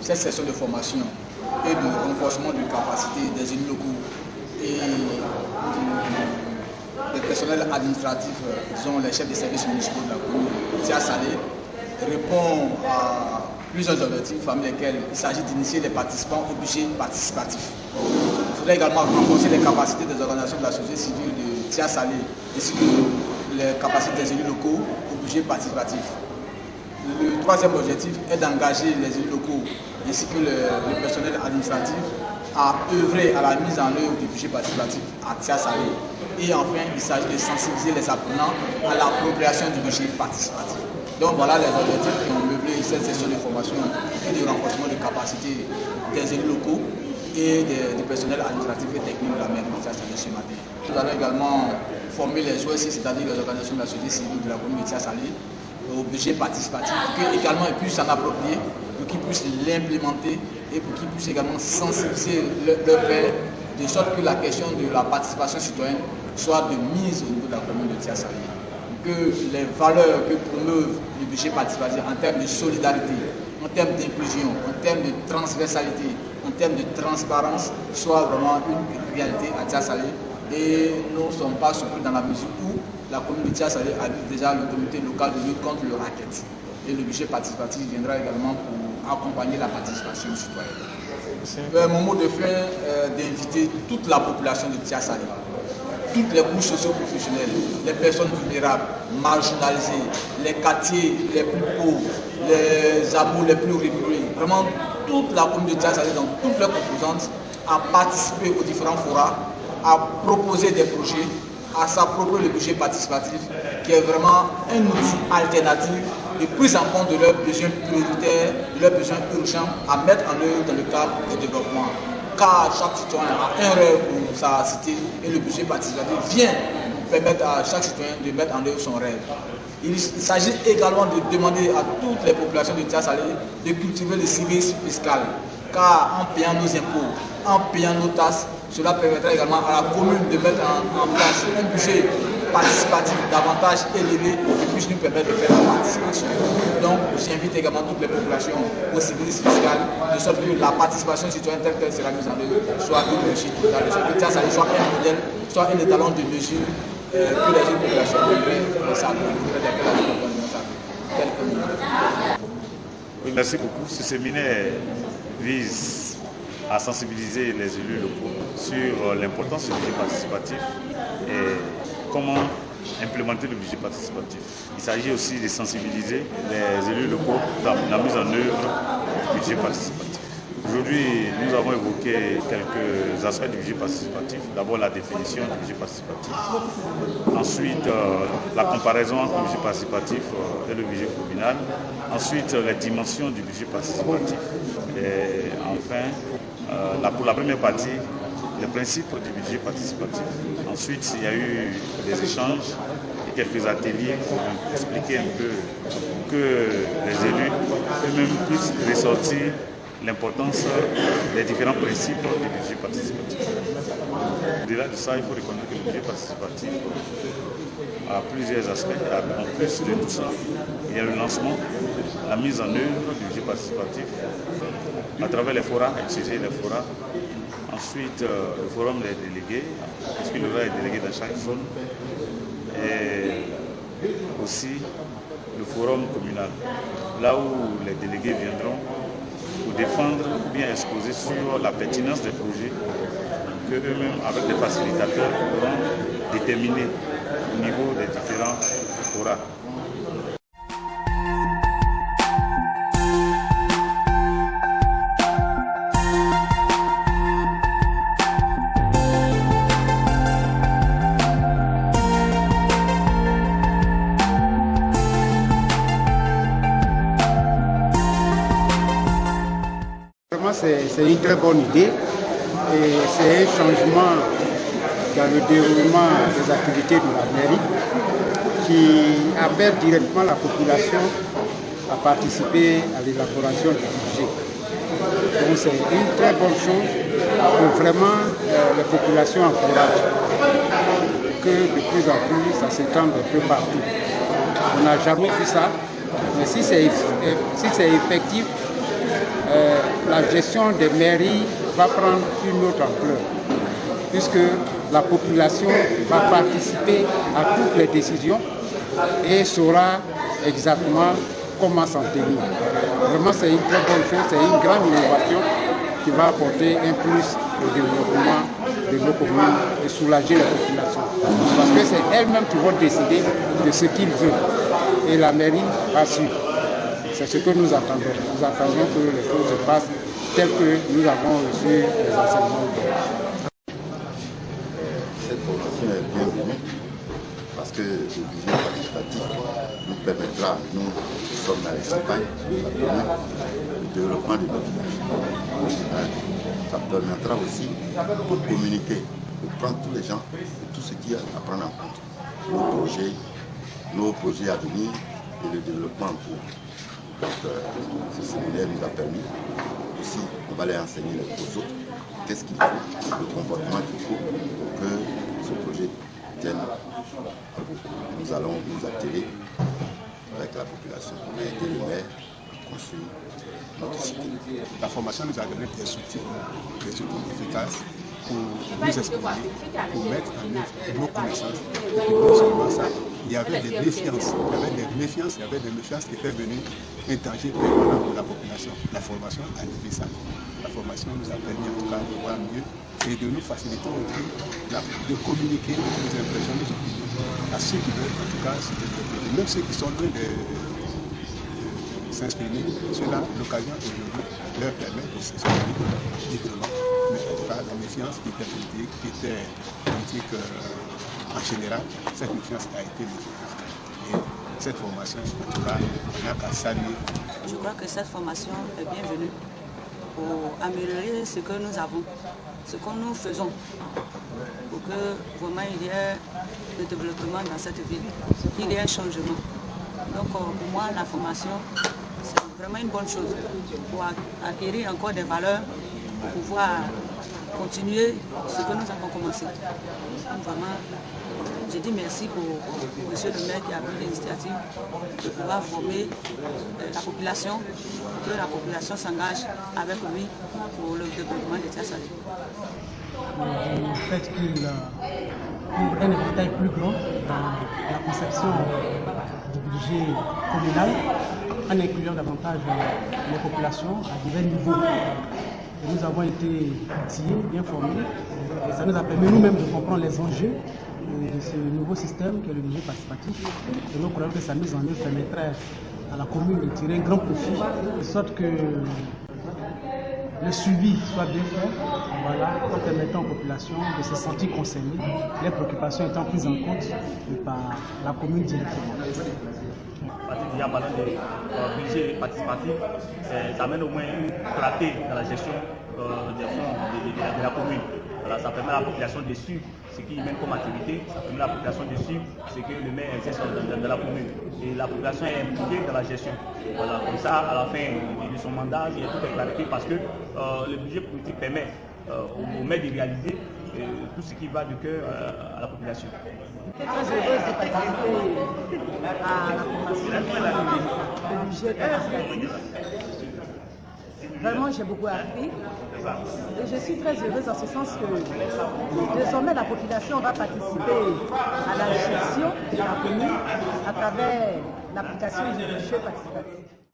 cette session de formation et de renforcement de capacité des élus locaux et des personnels administratifs, disons les chefs de services municipaux de la commune de Tia-Salé, répond à plusieurs objectifs parmi lesquels il s'agit d'initier les participants au budget participatif. Il faudrait également renforcer les capacités des organisations de la société civile de Tia-Salé ainsi que les capacités des élus locaux au budget participatif. Le troisième objectif est d'engager les élus locaux ainsi que le personnel administratif à œuvrer à la mise en œuvre du budget participatif à Tia-Salé. Et enfin, il s'agit de sensibiliser les apprenants à l'appropriation du budget participatif. Donc voilà les objectifs qui ont meublé cette session de formation et de renforcement de capacité des élus locaux et des personnels administratifs et techniques de la mairie de Tia-Salé ce matin. Nous allons également former les OSC, c'est-à-dire les organisations de la société civile de la commune de Tia-Salé, au budget participatif, pour qu'également ils puissent s'en approprier, pour qu'ils puissent l'implémenter et pour qu'ils puissent également sensibiliser leur père, de sorte que la question de la participation citoyenne soit de mise au niveau de la commune de Tia-Salé. Que les valeurs que promeuvent le budget participatif en termes de solidarité, en termes d'inclusion, en termes de transversalité, en termes de transparence soient vraiment une réalité à Tia-Salé. Et nous ne sommes pas surpris dans la mesure où la commune de Tia-Salé a déjà l'autorité locale de lutte contre le racket. Et le budget participatif viendra également pour accompagner la participation citoyenne. Mon mot de fin est d'inviter toute la population de Tia-Salé, toutes les couches socio-professionnelles, les personnes vulnérables, marginalisées, les quartiers les plus pauvres, les abos les plus reculés, vraiment toute la commune de Tia-Salé, dans toutes les composantes, à participer aux différents forats, à proposer des projets, à s'approprier le budget participatif, qui est vraiment un outil alternatif de prise en compte de leurs besoins prioritaires, de leurs besoins urgents à mettre en œuvre dans le cadre du développement. Car chaque citoyen a un rêve pour sa cité et le budget participatif vient permettre à chaque citoyen de mettre en œuvre son rêve. Il s'agit également de demander à toutes les populations de Tia-Salé de cultiver le civisme fiscal, car en payant nos impôts, en payant nos taxes, cela permettra également à la commune de mettre en place un budget participatif davantage élevé qui puisse nous permettre de faire la participation. Donc j'invite également toutes les populations au civisme fiscal, de sorte que la participation citoyenne telle qu'elle sera mise en œuvre soit une réussite totale, de sorte que Tia-Salé soit un modèle, soit un étalon de mesure que les autres populations devraient s'appuyer. Merci beaucoup. Ce séminaire vise à sensibiliser les élus locaux sur l'importance du budget participatif et comment implémenter le budget participatif. Il s'agit aussi de sensibiliser les élus locaux dans la mise en œuvre du budget participatif. Aujourd'hui, nous avons évoqué quelques aspects du budget participatif. D'abord, la définition du budget participatif. Ensuite, la comparaison entre le budget participatif et le budget communal. Ensuite, les dimensions du budget participatif. Et enfin, pour la première partie, les principes du budget participatif. Ensuite, il y a eu des échanges et quelques ateliers pour expliquer un peu que les élus eux-mêmes puissent ressortir l'importance des différents principes du budget participatif. Au-delà de ça, il faut reconnaître que le budget participatif a plusieurs aspects. En plus de tout ça, il y a le lancement, la mise en œuvre du budget participatif à travers les forats, utiliser les forats. Ensuite, le forum des délégués, puisqu'il y aura des délégués dans chaque zone. Et aussi le forum communal, là où les délégués viendront pour défendre ou bien exposer sur la pertinence des projets que eux-mêmes, avec des facilitateurs, pourront déterminer au niveau des différents forats. C'est une très bonne idée et c'est un changement dans le déroulement des activités de la mairie qui appelle directement la population à participer à l'élaboration du budget. Donc c'est une très bonne chose que vraiment les populations encouragent, que de plus en plus ça s'étend un peu partout. On n'a jamais vu ça, mais si c'est effectif, la gestion des mairies va prendre une autre ampleur, puisque la population va participer à toutes les décisions et saura exactement comment s'en tenir. Vraiment, c'est une très bonne chose, c'est une grande innovation qui va apporter un plus au développement de nos communes et soulager la population. Parce que c'est elles-mêmes qui vont décider de ce qu'ils veulent. Et la mairie va suivre. C'est ce que nous attendons. Nous attendons que les choses se passent telles que nous avons reçu les enseignements. Cette formation est bienvenue parce que le budget participatif nous permettra, nous sommes dans les campagnes, le développement de notre village. Ça permettra aussi de communiquer, de prendre tous les gens, et tout ce qui est à prendre en compte. Nos projets à venir et le développement en cours. Donc ce séminaire nous a permis aussi, on va les enseigner aux autres, qu'est-ce qu'il faut, le comportement qu'il faut pour que ce projet tienne à bout. Nous allons nous attirer avec la population, on a aidé les maires à construire notre cité. La formation nous a donné des outils efficaces pour nous exprimer, pour mettre en œuvre nos connaissances. Et non seulement ça, il y avait des méfiances, il y avait des méfiances qui étaient venues un danger permanent pour la population. La formation a levé ça. La formation nous a permis en tout cas de voir mieux et de nous faciliter aussi de communiquer nos impressions, nos opinions à ceux qui veulent en tout cas se développer. Et même ceux qui sont loin de s'exprimer, cela, l'occasion aujourd'hui leur permet de s'exprimer librement. Mais en tout cas, la méfiance qui était politique en général, cette méfiance a été levée. Et cette formation, en tout cas, on n'a qu'à saluer. Je crois que cette formation est bienvenue pour améliorer ce que nous avons, ce que nous faisons, pour que vraiment il y ait le développement dans cette ville, qu'il y ait un changement. Donc pour moi, la formation, c'est vraiment une bonne chose pour acquérir encore des valeurs, pour pouvoir continuer ce que nous avons commencé. Donc vraiment, je dis merci pour M. le maire qui a pris l'initiative de pouvoir former la population, pour que la population s'engage avec lui pour le développement de Tiassalé. Le fait qu'il ouvre un éventail plus grand dans la conception du budget communal, en incluant davantage les populations à divers niveaux. Et nous avons été outillés, bien formés, et ça nous a permis nous-mêmes de comprendre les enjeux de ce nouveau système qui est le budget participatif. Et nous croyons que sa mise en œuvre permettrait à la commune de tirer un grand profit, de sorte que le suivi soit bien fait, voilà, en permettant aux populations de se sentir concernées, les préoccupations étant prises en compte par la commune directement. Déjà parlant de budget participatif, ça amène au moins une clarté dans la gestion des fonds de la commune. Voilà, ça permet à la population de suivre ce qui mène comme activité, ça permet à la population de suivre ce que le maire exerce dans la commune. Et la population est impliquée dans la gestion. Voilà, comme ça, à la fin de son mandat, il y a toute clarté parce que le budget politique permet au maire de réaliser tout ce qui va du cœur à la population. Je suis très heureuse de participer à la formation du budget participatif. Vraiment, j'ai beaucoup appris et je suis très heureuse en ce sens que désormais la population va participer à la gestion de la commune à travers l'application du budget participatif.